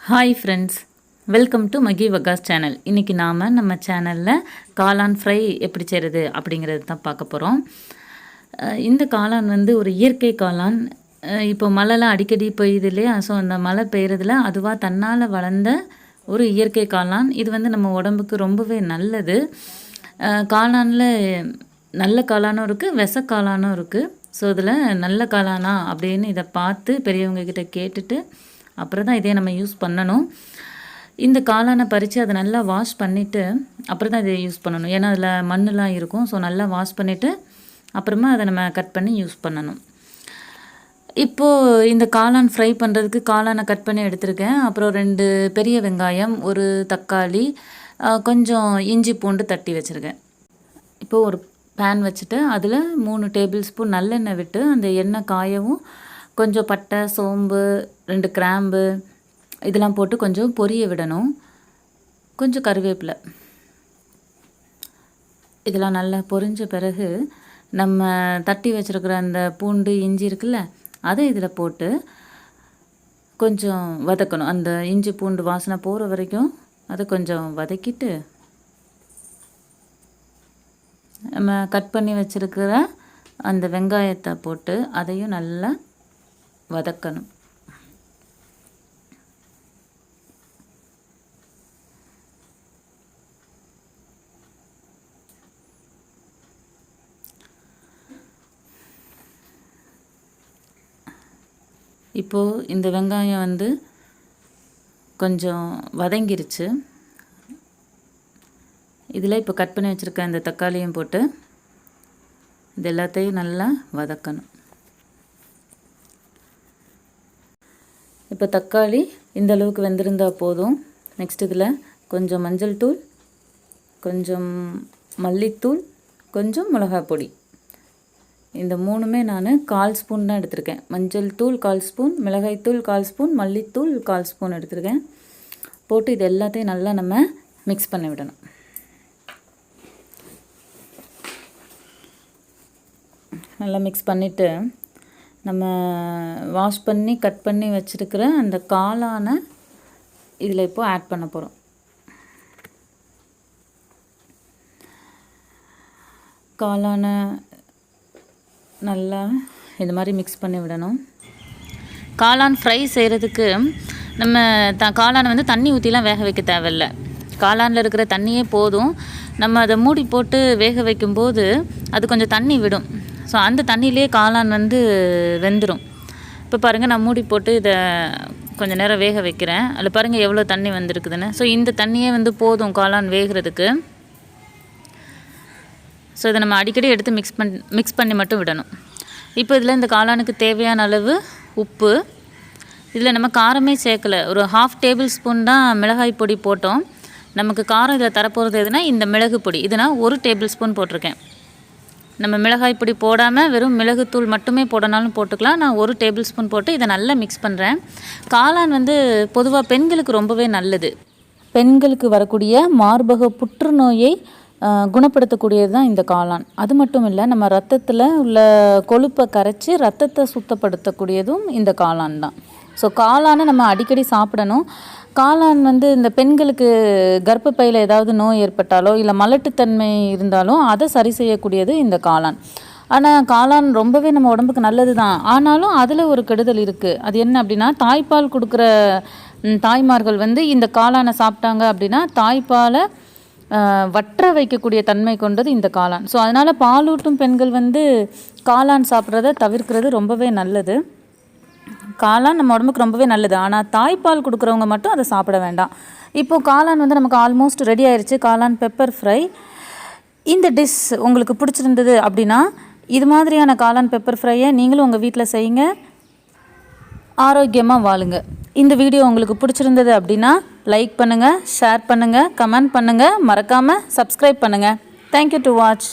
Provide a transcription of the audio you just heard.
Hi friends, welcome to மகிவகாஸ் channel. இன்றைக்கி நம்ம சேனலில் காளான் ஃப்ரை எப்படி செய்கிறது அப்படிங்கிறது தான் பார்க்க போகிறோம். இந்த காளான் ஒரு இயற்கை காளான். இப்போ மழைலாம் அடிக்கடி பெய்யுது இல்லையா? ஸோ அந்த மழை பெய்கிறதுல அதுவாக தன்னால் வளர்ந்த ஒரு இயற்கை காளான். இது நம்ம உடம்புக்கு ரொம்பவே நல்லது. காளானில் நல்ல காளானும் இருக்குது, விஷ காளானும் இருக்குது. ஸோ இதில் நல்ல காளானா அப்படின்னு இதை பார்த்து பெரியவங்கக்கிட்ட கேட்டுட்டு அப்புறம் தான் இதே நம்ம யூஸ் பண்ணணும். இந்த காளானை பறித்து அதை நல்லா வாஷ் பண்ணிவிட்டு அப்புறம் தான் இதை யூஸ் பண்ணணும். ஏன்னா அதில் மண்ணெலாம் இருக்கும். ஸோ நல்லா வாஷ் பண்ணிவிட்டு அப்புறமா அதை நம்ம கட் பண்ணி யூஸ் பண்ணணும். இப்போது இந்த காளான் ஃப்ரை பண்ணுறதுக்கு காளானை கட் பண்ணி எடுத்திருக்கேன். அப்புறம் 2 பெரிய வெங்காயம், ஒரு தக்காளி, கொஞ்சம் இஞ்சி பூண்டு தட்டி வச்சுருக்கேன். இப்போது ஒரு பேன் வச்சுட்டு அதில் 3 டேபிள் ஸ்பூன் நல்லெண்ணெய் விட்டு அந்த எண்ணெய் காயவும் கொஞ்சம் பட்டை, சோம்பு, 2 கிராம்பு இதெல்லாம் போட்டு கொஞ்சம் பொரிய விடணும். கொஞ்சம் கருவேப்பிலை இதெல்லாம் நல்லா பொரிஞ்ச பிறகு நம்ம தட்டி வச்சுருக்கிற அந்த பூண்டு, இஞ்சி இருக்குல்ல, அதை இதில் போட்டு கொஞ்சம் வதக்கணும். அந்த இஞ்சி பூண்டு வாசனை போகிற வரைக்கும் அதை கொஞ்சம் வதக்கிட்டு நம்ம கட் பண்ணி வச்சுருக்கிற அந்த வெங்காயத்தை போட்டு அதையும் நல்லா வதக்கணும். இப்போது இந்த வெங்காயம் கொஞ்சம் வதங்கிருச்சு. இதில் இப்போ கட் பண்ணி வச்சுருக்க அந்த தக்காளியும் போட்டு இது எல்லாத்தையும் நல்லா வதக்கணும். இப்போ தக்காளி இந்த அளவுக்கு வெந்திருந்தால் போதும். நெக்ஸ்ட் இதில் கொஞ்சம் மஞ்சள் தூள், கொஞ்சம் மல்லித்தூள், கொஞ்சம் மிளகாய் பொடி, இந்த 3மே நான் 1/4 ஸ்பூன் தான் எடுத்திருக்கேன். மஞ்சள் தூள் 1/4 ஸ்பூன், மிளகாய்த்தூள் 1/4 ஸ்பூன், மல்லித்தூள் 1/4 ஸ்பூன் எடுத்திருக்கேன். போட்டு இது எல்லாத்தையும் நல்லா நம்ம மிக்ஸ் பண்ணி விடணும். நல்லா மிக்ஸ் பண்ணிவிட்டு நம்ம வாஷ் பண்ணி கட் பண்ணி வச்சுருக்கிற அந்த காளானை இதில் இப்போது ஆட் பண்ண போகிறோம். காளானை நல்லா இது மாதிரி மிக்ஸ் பண்ணி விடணும். காளான் ஃப்ரை செய்கிறதுக்கு நம்ம காளானை தண்ணி ஊற்றிலாம் வேக வைக்க தேவையில்லை. காளானில் இருக்கிற தண்ணியே போதும். நம்ம அதை மூடி போட்டு வேக வைக்கும்போது அது கொஞ்சம் தண்ணி விடும். ஸோ அந்த தண்ணியிலே காளான் வெந்துடும். இப்போ பாருங்கள், நான் மூடி போட்டு இதை கொஞ்சம் நேரம் வேக வைக்கிறேன். அதில் பாருங்கள் எவ்வளோ தண்ணி வந்திருக்குதுன்னு. ஸோ இந்த தண்ணியே போதும் காளான் வேகிறதுக்கு. ஸோ இதை நம்ம அடிக்கடி எடுத்து மிக்ஸ் பண்ணி மட்டும் விடணும். இப்போ இதில் இந்த காளானுக்கு தேவையான அளவு உப்பு. இதில் நம்ம காரமே சேர்க்கலை. ஒரு 1/2 டேபிள் ஸ்பூன் தான் மிளகாய் பொடி போட்டோம். நமக்கு காரம் இதில் தரப்போகிறது எதுனா இந்த மிளகு பொடி. இது நான் 1 டேபிள் ஸ்பூன் போட்டிருக்கேன். நம்ம மிளகாய் பொடி போடாமல் வெறும் மிளகுத்தூள் மட்டுமே போடனாலும் போட்டுக்கலாம். நான் 1 டேபிள் ஸ்பூன் போட்டு இதை நல்லா மிக்ஸ் பண்ணுறேன். காளான் பொதுவாக பெண்களுக்கு ரொம்பவே நல்லது. பெண்களுக்கு வரக்கூடிய மார்பக புற்றுநோயை குணப்படுத்தக்கூடியது தான் இந்த காளான். அது மட்டும் இல்லை, நம்ம ரத்தத்தில் உள்ள கொழுப்பை கரைச்சி ரத்தத்தை சுத்தப்படுத்தக்கூடியதும் இந்த காளான் தான். ஸோ காளானை நம்ம அடிக்கடி சாப்பிடணும். காளான் இந்த பெண்களுக்கு கர்ப்பப்பையில் ஏதாவது நோய் ஏற்பட்டாலோ இல்லை மலட்டுத்தன்மை இருந்தாலும் அதை சரி செய்யக்கூடியது இந்த காளான். ஆனால் காளான் ரொம்பவே நம்ம உடம்புக்கு நல்லது தான். ஆனாலும் அதில் ஒரு கெடுதல் இருக்குது. அது என்ன அப்படின்னா, தாய்ப்பால் கொடுக்குற தாய்மார்கள் இந்த காளானை சாப்பிட்டாங்க அப்படின்னா தாய்ப்பாலை வற்ற வைக்கக்கூடிய தன்மை கொண்டது இந்த காளான். ஸோ அதனால் பாலூட்டும் பெண்கள் காளான் சாப்பிட்றத தவிர்க்கிறது ரொம்பவே நல்லது. காளான் நம்ம உடம்புக்கு ரொம்பவே நல்லது. ஆனால் தாய்ப்பால் கொடுக்குறவங்க மட்டும் அதை சாப்பிட வேண்டாம். இப்போது காளான் நமக்கு ஆல்மோஸ்ட் ரெடி ஆயிடுச்சு. காளான் பெப்பர் ஃப்ரை. இந்த டிஷ் உங்களுக்கு பிடிச்சிருந்தது அப்படின்னா இது மாதிரியான காளான் பெப்பர் ஃப்ரையை நீங்களும் உங்கள் வீட்டில் செய்யுங்க. ஆரோக்கியமாக வாழுங்க. இந்த வீடியோ உங்களுக்கு பிடிச்சிருந்தது அப்படின்னா லைக் பண்ணுங்கள், ஷேர் பண்ணுங்கள், கமெண்ட் பண்ணுங்கள், மறக்காமல் சப்ஸ்கிரைப் பண்ணுங்கள். Thank you to watch.